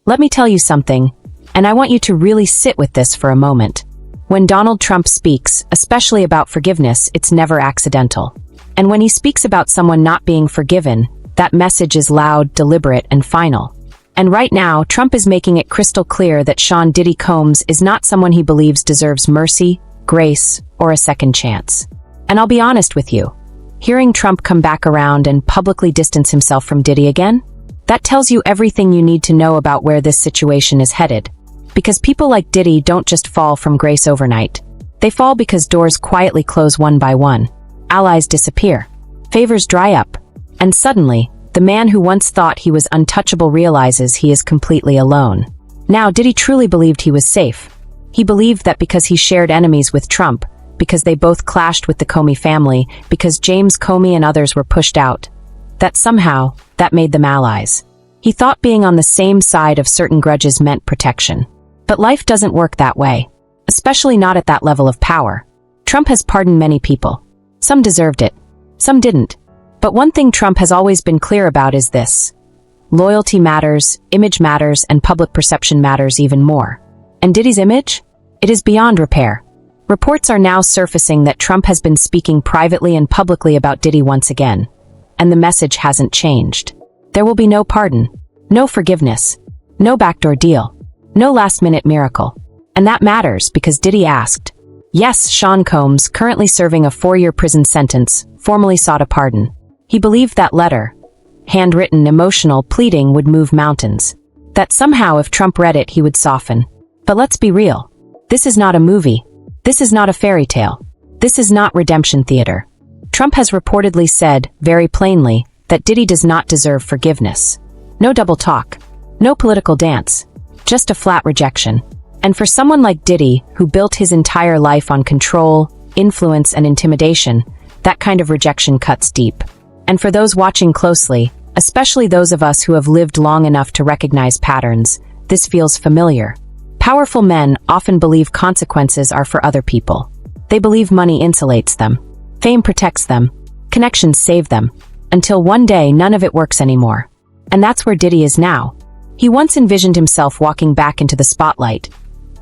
Let me tell you something, and I want you to really sit with this for a moment. When Donald Trump speaks, especially about forgiveness, it's never accidental. And when he speaks about someone not being forgiven, that message is loud, deliberate, and final. And right now, Trump is making it crystal clear that Sean Diddy Combs is not someone he believes deserves mercy, grace, or a second chance. And I'll be honest with you, hearing Trump come back around and publicly distance himself from Diddy again, that tells you everything you need to know about where this situation is headed. Because people like Diddy don't just fall from grace overnight. They fall because doors quietly close one by one, allies disappear, favors dry up, and suddenly, the man who once thought he was untouchable realizes he is completely alone. Now, Diddy truly believed he was safe. He believed that because he shared enemies with Trump, because they both clashed with the Comey family, because James Comey and others were pushed out, that somehow, that made them allies. He thought being on the same side of certain grudges meant protection. But life doesn't work that way, especially not at that level of power. Trump has pardoned many people. Some deserved it, some didn't. But one thing Trump has always been clear about is this: loyalty matters, image matters, and public perception matters even more. And Diddy's image? It is beyond repair. Reports are now surfacing that Trump has been speaking privately and publicly about Diddy once again. And the message hasn't changed. There will be no pardon, no forgiveness, no backdoor deal, no last-minute miracle. And that matters because Diddy asked. Yes, Sean Combs, currently serving a 4-year prison sentence, formally sought a pardon. He believed that letter, handwritten, emotional, pleading, would move mountains. That somehow if Trump read it, he would soften. But let's be real. This is not a movie. This is not a fairy tale. This is not redemption theater. Trump has reportedly said, very plainly, that Diddy does not deserve forgiveness. No double talk. No political dance. Just a flat rejection. And for someone like Diddy, who built his entire life on control, influence, and intimidation, that kind of rejection cuts deep. And for those watching closely, especially those of us who have lived long enough to recognize patterns, this feels familiar. Powerful men often believe consequences are for other people. They believe money insulates them, fame protects them, connections save them, until one day none of it works anymore. And that's where Diddy is now. He once envisioned himself walking back into the spotlight.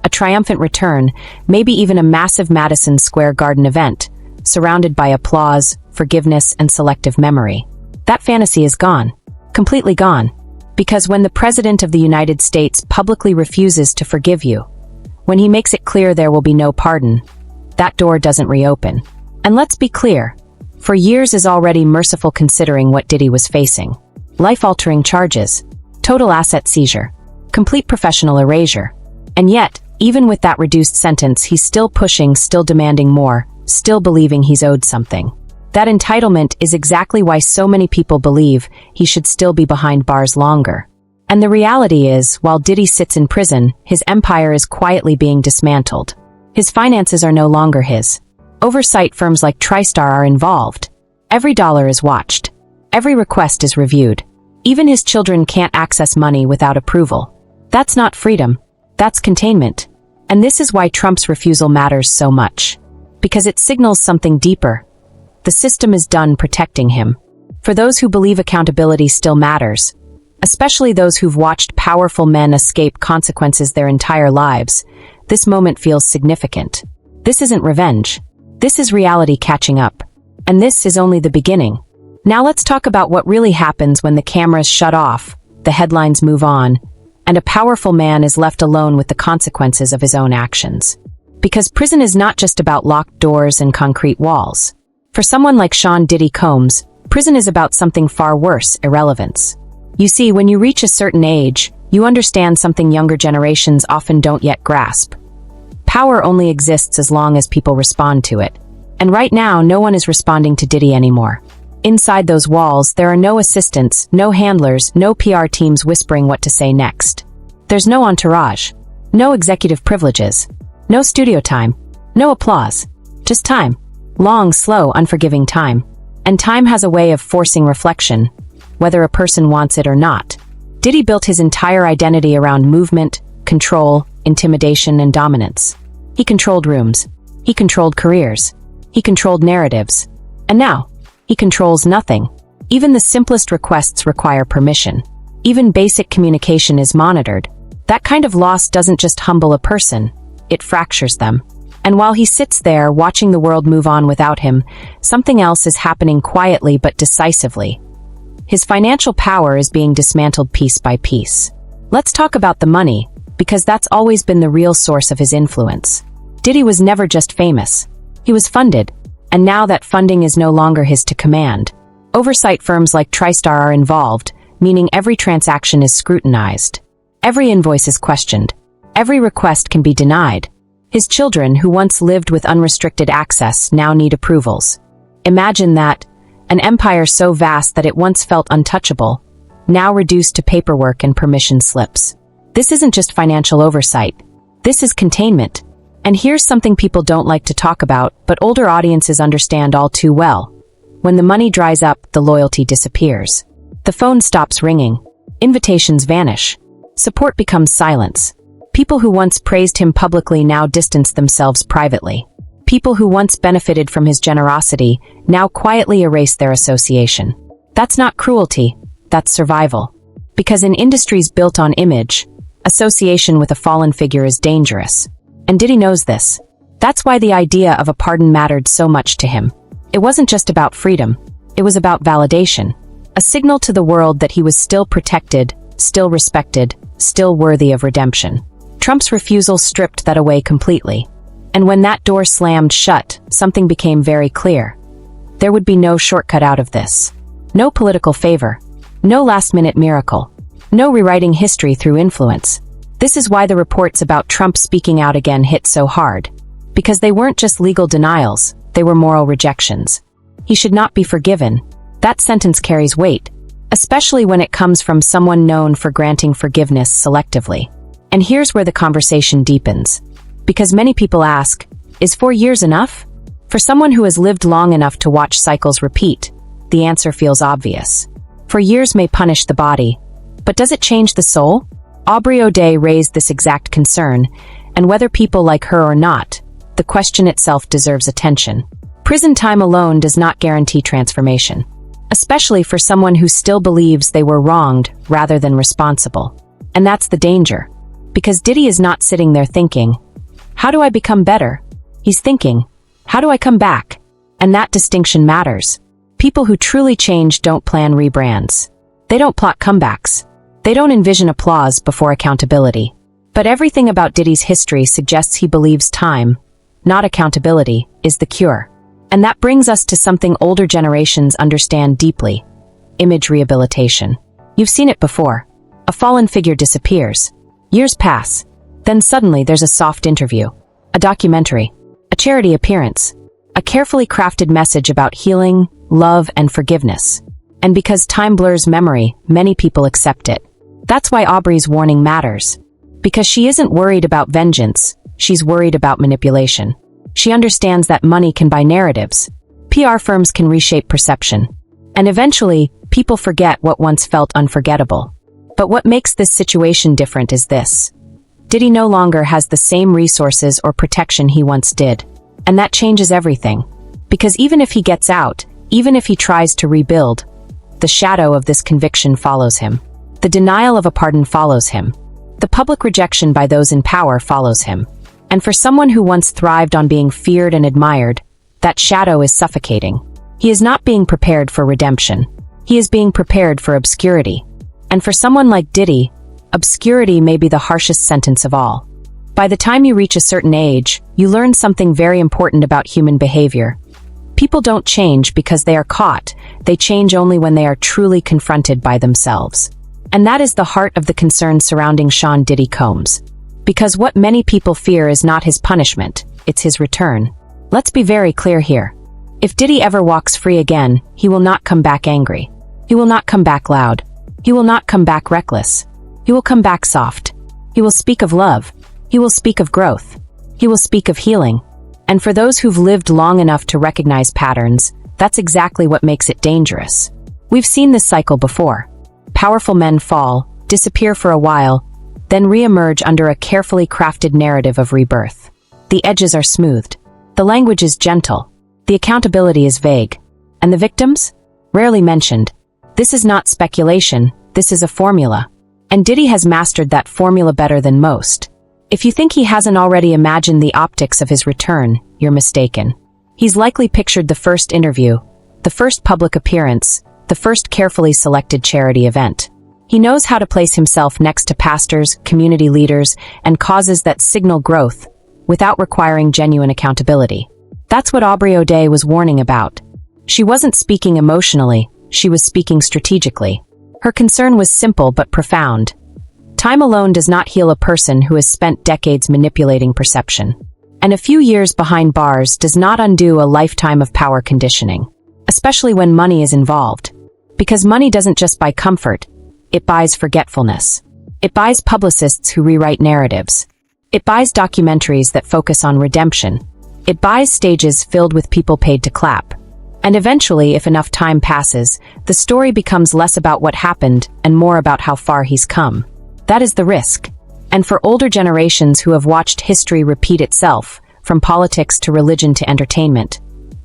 A triumphant return, maybe even a massive Madison Square Garden event, surrounded by applause, forgiveness, and selective memory. That fantasy is gone. Completely gone. Because when the President of the United States publicly refuses to forgive you, when he makes it clear there will be no pardon, that door doesn't reopen. And let's be clear, for years is already merciful considering what Diddy was facing. Life-altering charges, total asset seizure, complete professional erasure. And yet, even with that reduced sentence, he's still pushing, still demanding more, still believing he's owed something. That entitlement is exactly why so many people believe he should still be behind bars longer. And the reality is, while Diddy sits in prison, his empire is quietly being dismantled. His finances are no longer his. Oversight firms like TriStar are involved. Every dollar is watched. Every request is reviewed. Even his children can't access money without approval. That's not freedom. That's containment. And this is why Trump's refusal matters so much. Because it signals something deeper. The system is done protecting him. For those who believe accountability still matters, especially those who've watched powerful men escape consequences their entire lives, this moment feels significant. This isn't revenge. This is reality catching up. And this is only the beginning. Now let's talk about what really happens when the cameras shut off, the headlines move on, and a powerful man is left alone with the consequences of his own actions. Because prison is not just about locked doors and concrete walls. For someone like Sean Diddy Combs, prison is about something far worse: irrelevance. You see, when you reach a certain age, you understand something younger generations often don't yet grasp. Power only exists as long as people respond to it. And right now, no one is responding to Diddy anymore. Inside those walls, there are no assistants, no handlers, no PR teams whispering what to say next. There's no entourage, no executive privileges, no studio time, no applause, just time. Long, slow, unforgiving time. And time has a way of forcing reflection, whether a person wants it or not. Diddy built his entire identity around movement, control, intimidation, and dominance. He controlled rooms. He controlled careers. He controlled narratives. And now, he controls nothing. Even the simplest requests require permission. Even basic communication is monitored. That kind of loss doesn't just humble a person, it fractures them. And while he sits there watching the world move on without him, something else is happening quietly but decisively. His financial power is being dismantled piece by piece. Let's talk about the money, because that's always been the real source of his influence. Diddy was never just famous. He was funded, and now that funding is no longer his to command. Oversight firms like TriStar are involved, meaning every transaction is scrutinized. Every invoice is questioned. Every request can be denied. His children, who once lived with unrestricted access, now need approvals. Imagine that, an empire so vast that it once felt untouchable, now reduced to paperwork and permission slips. This isn't just financial oversight. This is containment. And here's something people don't like to talk about, but older audiences understand all too well. When the money dries up, the loyalty disappears. The phone stops ringing. Invitations vanish. Support becomes silence. People who once praised him publicly now distance themselves privately. People who once benefited from his generosity now quietly erase their association. That's not cruelty, that's survival. Because in industries built on image, association with a fallen figure is dangerous. And Diddy knows this. That's why the idea of a pardon mattered so much to him. It wasn't just about freedom, it was about validation. A signal to the world that he was still protected, still respected, still worthy of redemption. Trump's refusal stripped that away completely. And when that door slammed shut, something became very clear. There would be no shortcut out of this. No political favor. No last-minute miracle. No rewriting history through influence. This is why the reports about Trump speaking out again hit so hard. Because they weren't just legal denials, they were moral rejections. He should not be forgiven. That sentence carries weight, especially when it comes from someone known for granting forgiveness selectively. And here's where the conversation deepens. Because many people ask, is 4 years enough? For someone who has lived long enough to watch cycles repeat, the answer feels obvious. 4 years may punish the body, but does it change the soul? Aubrey O'Day raised this exact concern, and whether people like her or not, the question itself deserves attention. Prison time alone does not guarantee transformation, especially for someone who still believes they were wronged rather than responsible. And that's the danger. Because Diddy is not sitting there thinking, how do I become better? He's thinking, how do I come back? And that distinction matters. People who truly change don't plan rebrands. They don't plot comebacks. They don't envision applause before accountability. But everything about Diddy's history suggests he believes time, not accountability, is the cure. And that brings us to something older generations understand deeply: image rehabilitation. You've seen it before. A fallen figure disappears. Years pass. Then suddenly there's a soft interview, a documentary, a charity appearance, a carefully crafted message about healing, love, and forgiveness. And because time blurs memory, many people accept it. That's why Aubrey's warning matters. Because she isn't worried about vengeance, she's worried about manipulation. She understands that money can buy narratives. PR firms can reshape perception. And eventually, people forget what once felt unforgettable. But what makes this situation different is this. Diddy no longer has the same resources or protection he once did. And that changes everything. Because even if he gets out, even if he tries to rebuild, the shadow of this conviction follows him. The denial of a pardon follows him. The public rejection by those in power follows him. And for someone who once thrived on being feared and admired, that shadow is suffocating. He is not being prepared for redemption. He is being prepared for obscurity. And for someone like Diddy, obscurity may be the harshest sentence of all. By the time you reach a certain age, you learn something very important about human behavior. People don't change because they are caught. They change only when they are truly confronted by themselves. And that is the heart of the concern surrounding Sean Diddy Combs. Because what many people fear is not his punishment, it's his return. Let's be very clear here. If Diddy ever walks free again, he will not come back angry. He will not come back loud. He will not come back reckless. He will come back soft. He will speak of love. He will speak of growth. He will speak of healing. And for those who've lived long enough to recognize patterns, that's exactly what makes it dangerous. We've seen this cycle before. Powerful men fall, disappear for a while, then re-emerge under a carefully crafted narrative of rebirth. The edges are smoothed. The language is gentle. The accountability is vague. And the victims? Rarely mentioned. This is not speculation, This is a formula. And Diddy has mastered that formula better than most. If you think he hasn't already imagined the optics of his return, you're mistaken. He's likely pictured the first interview, the first public appearance, the first carefully selected charity event. He knows how to place himself next to pastors, community leaders, and causes that signal growth without requiring genuine accountability. That's what Aubrey O'Day was warning about. She wasn't speaking emotionally, she was speaking strategically. Her concern was simple but profound. Time alone does not heal a person who has spent decades manipulating perception. And a few years behind bars does not undo a lifetime of power conditioning, especially when money is involved. Because money doesn't just buy comfort, it buys forgetfulness. It buys publicists who rewrite narratives. It buys documentaries that focus on redemption. It buys stages filled with people paid to clap. And eventually, if enough time passes, the story becomes less about what happened and more about how far he's come. That is the risk. And for older generations who have watched history repeat itself, from politics to religion to entertainment,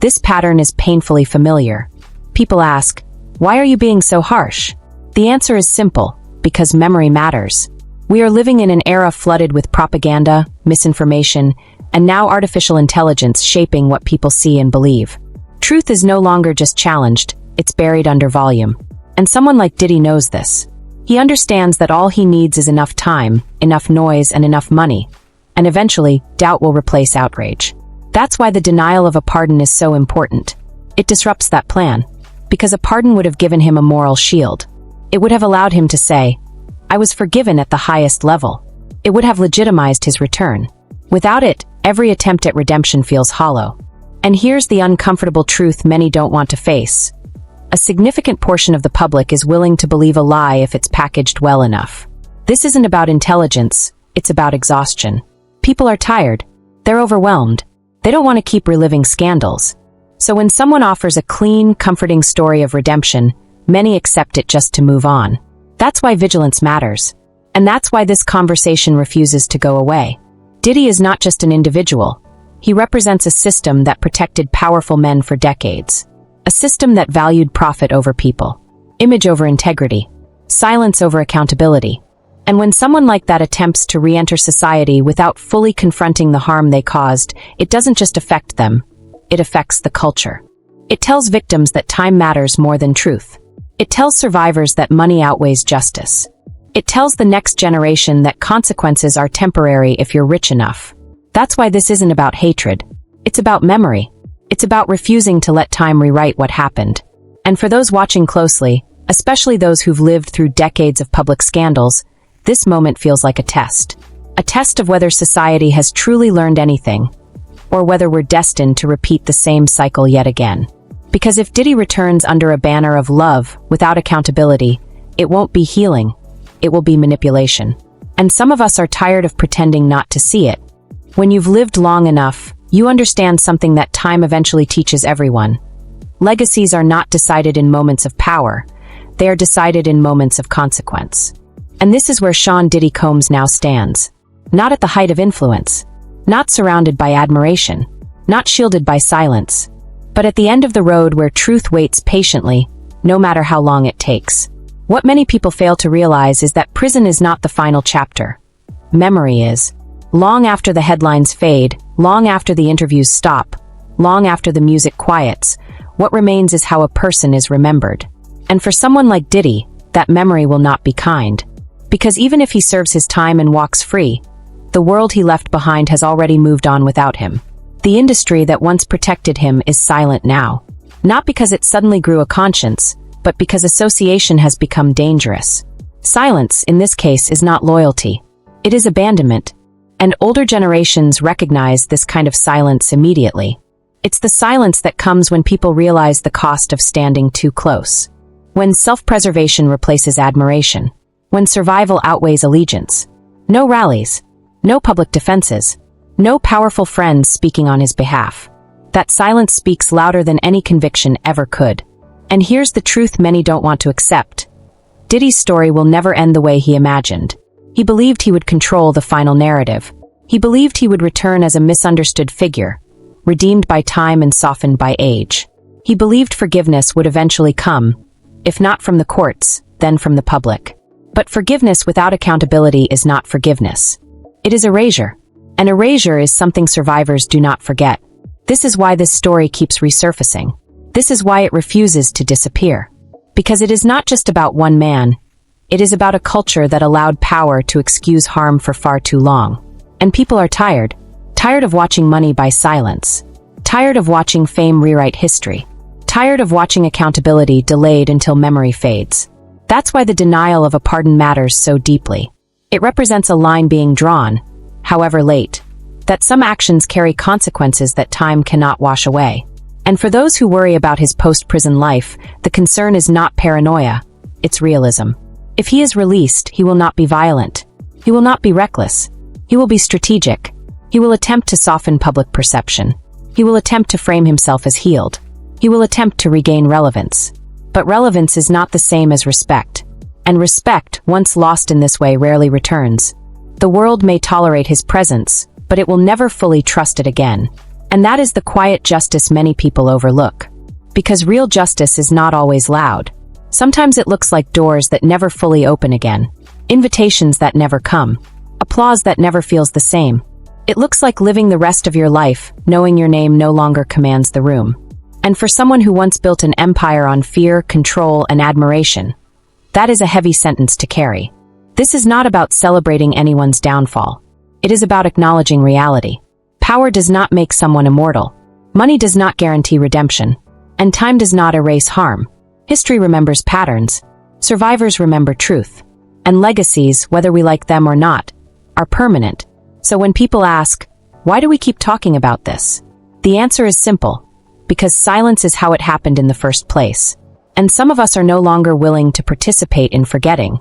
this pattern is painfully familiar. People ask, why are you being so harsh? The answer is simple, because memory matters. We are living in an era flooded with propaganda, misinformation, and now artificial intelligence shaping what people see and believe. Truth is no longer just challenged, it's buried under volume. And someone like Diddy knows this. He understands that all he needs is enough time, enough noise, and enough money. And eventually, doubt will replace outrage. That's why the denial of a pardon is so important. It disrupts that plan. Because a pardon would have given him a moral shield. It would have allowed him to say, I was forgiven at the highest level. It would have legitimized his return. Without it, every attempt at redemption feels hollow. And here's the uncomfortable truth many don't want to face. A significant portion of the public is willing to believe a lie if it's packaged well enough. This isn't about intelligence, it's about exhaustion. People are tired. They're overwhelmed. They don't want to keep reliving scandals. So when someone offers a clean, comforting story of redemption, many accept it just to move on. That's why vigilance matters. And that's why this conversation refuses to go away. Diddy is not just an individual. He represents a system that protected powerful men for decades. A system that valued profit over people, image over integrity, silence over accountability. And when someone like that attempts to re-enter society without fully confronting the harm they caused, it doesn't just affect them, it affects the culture. It tells victims that time matters more than truth. It tells survivors that money outweighs justice. It tells the next generation that consequences are temporary if you're rich enough. That's why this isn't about hatred. It's about memory. It's about refusing to let time rewrite what happened. And for those watching closely, especially those who've lived through decades of public scandals, this moment feels like a test. A test of whether society has truly learned anything, or whether we're destined to repeat the same cycle yet again. Because if Diddy returns under a banner of love, without accountability, it won't be healing, it will be manipulation. And some of us are tired of pretending not to see it. When you've lived long enough, you understand something that time eventually teaches everyone. Legacies are not decided in moments of power, they are decided in moments of consequence. And this is where Sean Diddy Combs now stands. Not at the height of influence, not surrounded by admiration, not shielded by silence, but at the end of the road where truth waits patiently, no matter how long it takes. What many people fail to realize is that prison is not the final chapter. Memory is. Long after the headlines fade, long after the interviews stop, long after the music quiets, what remains is how a person is remembered. And for someone like Diddy, that memory will not be kind. Because even if he serves his time and walks free, the world he left behind has already moved on without him. The industry that once protected him is silent now. Not because it suddenly grew a conscience, but because association has become dangerous. Silence, in this case, is not loyalty. It is abandonment. And older generations recognize this kind of silence immediately. It's the silence that comes when people realize the cost of standing too close. When self-preservation replaces admiration. When survival outweighs allegiance. No rallies. No public defenses. No powerful friends speaking on his behalf. That silence speaks louder than any conviction ever could. And here's the truth many don't want to accept. Diddy's story will never end the way he imagined. He believed he would control the final narrative. He believed he would return as a misunderstood figure, redeemed by time and softened by age. He believed forgiveness would eventually come, if not from the courts, then from the public. But forgiveness without accountability is not forgiveness. It is erasure. And erasure is something survivors do not forget. This is why this story keeps resurfacing. This is why it refuses to disappear. Because it is not just about one man. It is about a culture that allowed power to excuse harm for far too long. And people are tired. Tired of watching money buy silence. Tired of watching fame rewrite history. Tired of watching accountability delayed until memory fades. That's why the denial of a pardon matters so deeply. It represents a line being drawn, however late, that some actions carry consequences that time cannot wash away. And for those who worry about his post-prison life, the concern is not paranoia, it's realism. If he is released, he will not be violent. He will not be reckless. He will be strategic. He will attempt to soften public perception. He will attempt to frame himself as healed. He will attempt to regain relevance. But relevance is not the same as respect. And respect, once lost in this way, rarely returns. The world may tolerate his presence, but it will never fully trust it again. And that is the quiet justice many people overlook. Because real justice is not always loud. Sometimes it looks like doors that never fully open again. Invitations that never come. Applause that never feels the same. It looks like living the rest of your life, knowing your name no longer commands the room. And for someone who once built an empire on fear, control, and admiration, that is a heavy sentence to carry. This is not about celebrating anyone's downfall. It is about acknowledging reality. Power does not make someone immortal. Money does not guarantee redemption. And time does not erase harm. History remembers patterns. Survivors remember truth. And legacies, whether we like them or not, are permanent. So when people ask, why do we keep talking about this? The answer is simple. Because silence is how it happened in the first place. And some of us are no longer willing to participate in forgetting.